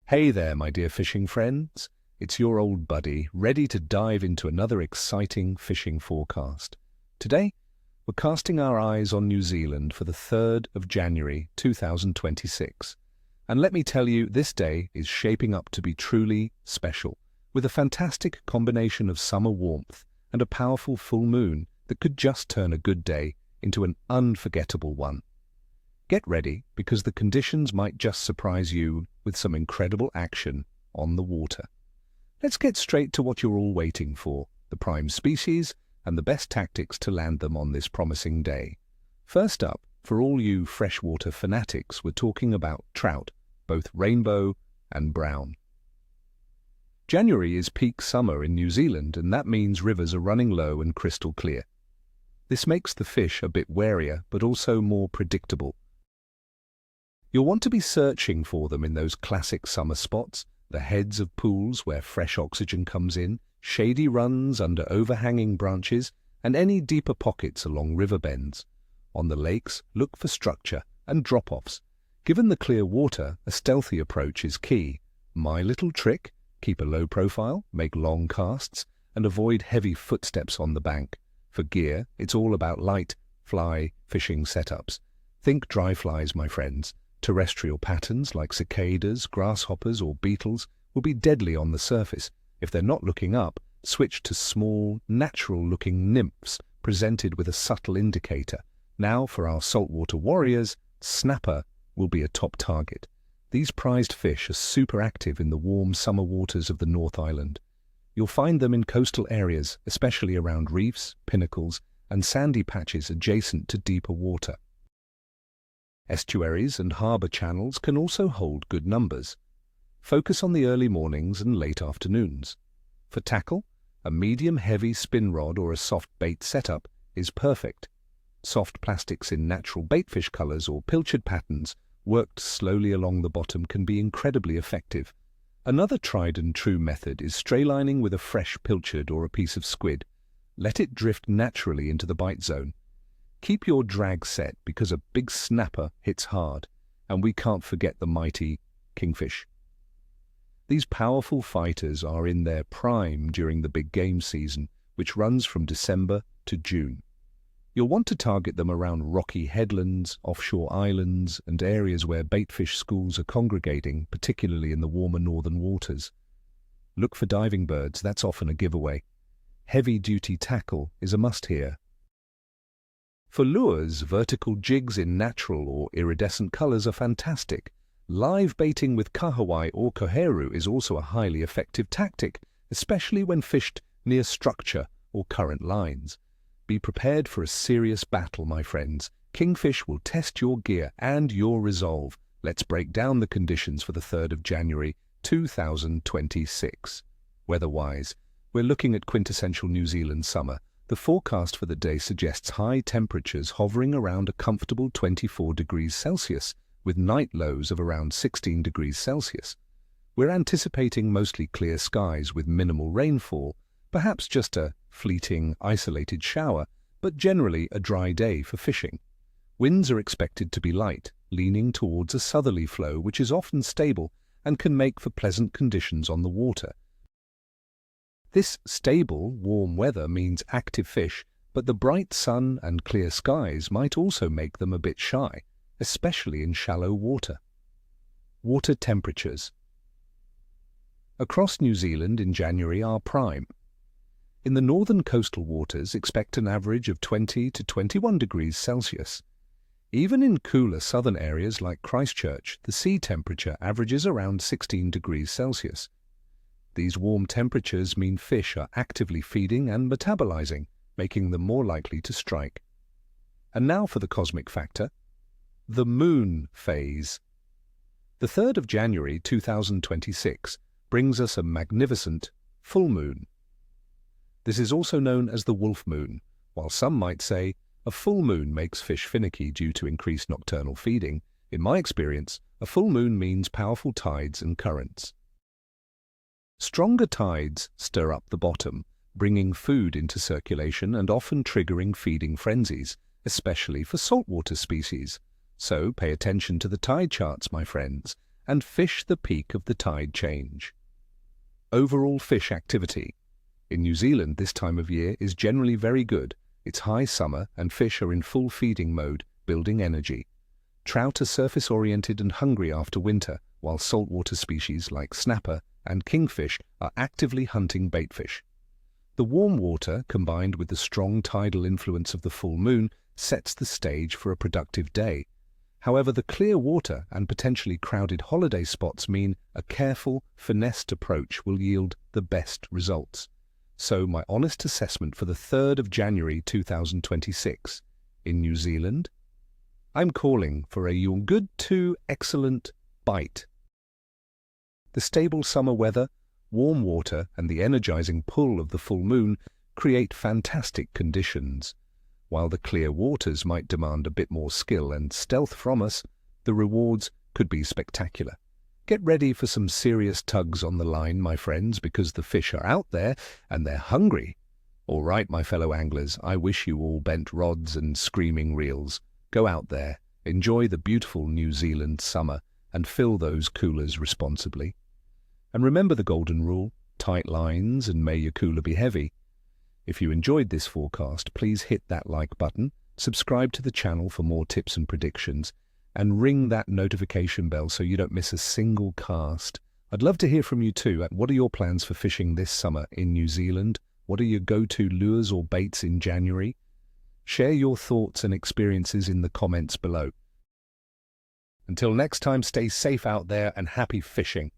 Hey there, my dear fishing friends. It's your old buddy, ready to dive into another exciting fishing forecast. Today, we're casting our eyes on New Zealand for the 3rd of January 2026. And let me tell you, this day is shaping up to be truly special, with a fantastic combination of summer warmth and a powerful full moon that could just turn a good day into an unforgettable one. Get ready, because the conditions might just surprise you with some incredible action on the water. Let's get straight to what you're all waiting for, the prime species and the best tactics to land them on this promising day. First up, for all you freshwater fanatics, we're talking about trout, both rainbow and brown. January is peak summer in New Zealand, and that means rivers are running low and crystal clear. This makes the fish a bit warier, but also more predictable. You'll want to be searching for them in those classic summer spots, the heads of pools where fresh oxygen comes in, shady runs under overhanging branches, and any deeper pockets along river bends. On the lakes, look for structure and drop-offs. Given the clear water, a stealthy approach is key. My little trick: keep a low profile, make long casts, and avoid heavy footsteps on the bank. For gear, it's all about light, fly fishing setups. Think dry flies, my friends. Terrestrial patterns like cicadas, grasshoppers, or beetles will be deadly on the surface. If they're not looking up, switch to small, natural-looking nymphs presented with a subtle indicator. Now, for our saltwater warriors, snapper will be a top target. These prized fish are super active in the warm summer waters of the North Island. You'll find them in coastal areas, especially around reefs, pinnacles, and sandy patches adjacent to deeper water. Estuaries and harbour channels can also hold good numbers. Focus on the early mornings and late afternoons. For tackle, a medium-heavy spin rod or a soft bait setup is perfect. Soft plastics in natural baitfish colours or pilchard patterns worked slowly along the bottom can be incredibly effective. Another tried-and-true method is straylining with a fresh pilchard or a piece of squid. Let it drift naturally into the bite zone. Keep your drag set, because a big snapper hits hard, and we can't forget the mighty kingfish. These powerful fighters are in their prime during the big game season, which runs from December to June. You'll want to target them around rocky headlands, offshore islands, and areas where baitfish schools are congregating, particularly in the warmer northern waters. Look for diving birds, that's often a giveaway. Heavy-duty tackle is a must here. For lures, vertical jigs in natural or iridescent colors are fantastic. Live baiting with kahawai or koheru is also a highly effective tactic, especially when fished near structure or current lines. Be prepared for a serious battle, my friends. Kingfish will test your gear and your resolve. Let's break down the conditions for the 3rd of January 2026. Weather-wise, we're looking at quintessential New Zealand summer. The forecast for the day suggests high temperatures hovering around a comfortable 24 degrees Celsius, with night lows of around 16 degrees Celsius. We're anticipating mostly clear skies with minimal rainfall, perhaps just a fleeting, isolated shower, but generally a dry day for fishing. Winds are expected to be light, leaning towards a southerly flow, which is often stable and can make for pleasant conditions on the water. This stable, warm weather means active fish, but the bright sun and clear skies might also make them a bit shy, especially in shallow water. Water temperatures. Across New Zealand in January are prime. In the northern coastal waters, expect an average of 20 to 21 degrees Celsius. Even in cooler southern areas like Christchurch, the sea temperature averages around 16 degrees Celsius. These warm temperatures mean fish are actively feeding and metabolizing, making them more likely to strike. And now for the cosmic factor, the moon phase. The 3rd of January 2026 brings us a magnificent full moon. This is also known as the wolf moon. While some might say a full moon makes fish finicky due to increased nocturnal feeding, in my experience, a full moon means powerful tides and currents. Stronger tides stir up the bottom, bringing food into circulation and often triggering feeding frenzies, especially for saltwater species. So pay attention to the tide charts, my friends, and fish the peak of the tide change. Overall fish activity. In New Zealand, this time of year is generally very good. It's high summer and fish are in full feeding mode, building energy. Trout are surface-oriented and hungry after winter, while saltwater species like snapper and kingfish are actively hunting baitfish. The warm water, combined with the strong tidal influence of the full moon, sets the stage for a productive day. However, the clear water and potentially crowded holiday spots mean a careful, finessed approach will yield the best results. So my honest assessment for the 3rd of January 2026 in New Zealand, I'm calling for a you're good to excellent bite. The stable summer weather, warm water and the energizing pull of the full moon create fantastic conditions. While the clear waters might demand a bit more skill and stealth from us, the rewards could be spectacular. Get ready for some serious tugs on the line, my friends, because the fish are out there and they're hungry. All right, my fellow anglers, I wish you all bent rods and screaming reels. Go out there, enjoy the beautiful New Zealand summer, and fill those coolers responsibly. And remember the golden rule, tight lines and may your cooler be heavy. If you enjoyed this forecast, please hit that like button, subscribe to the channel for more tips and predictions, and ring that notification bell so you don't miss a single cast. I'd love to hear from you too. What are your plans for fishing this summer in New Zealand? What are your go-to lures or baits in January? Share your thoughts and experiences in the comments below. Until next time, stay safe out there and happy fishing.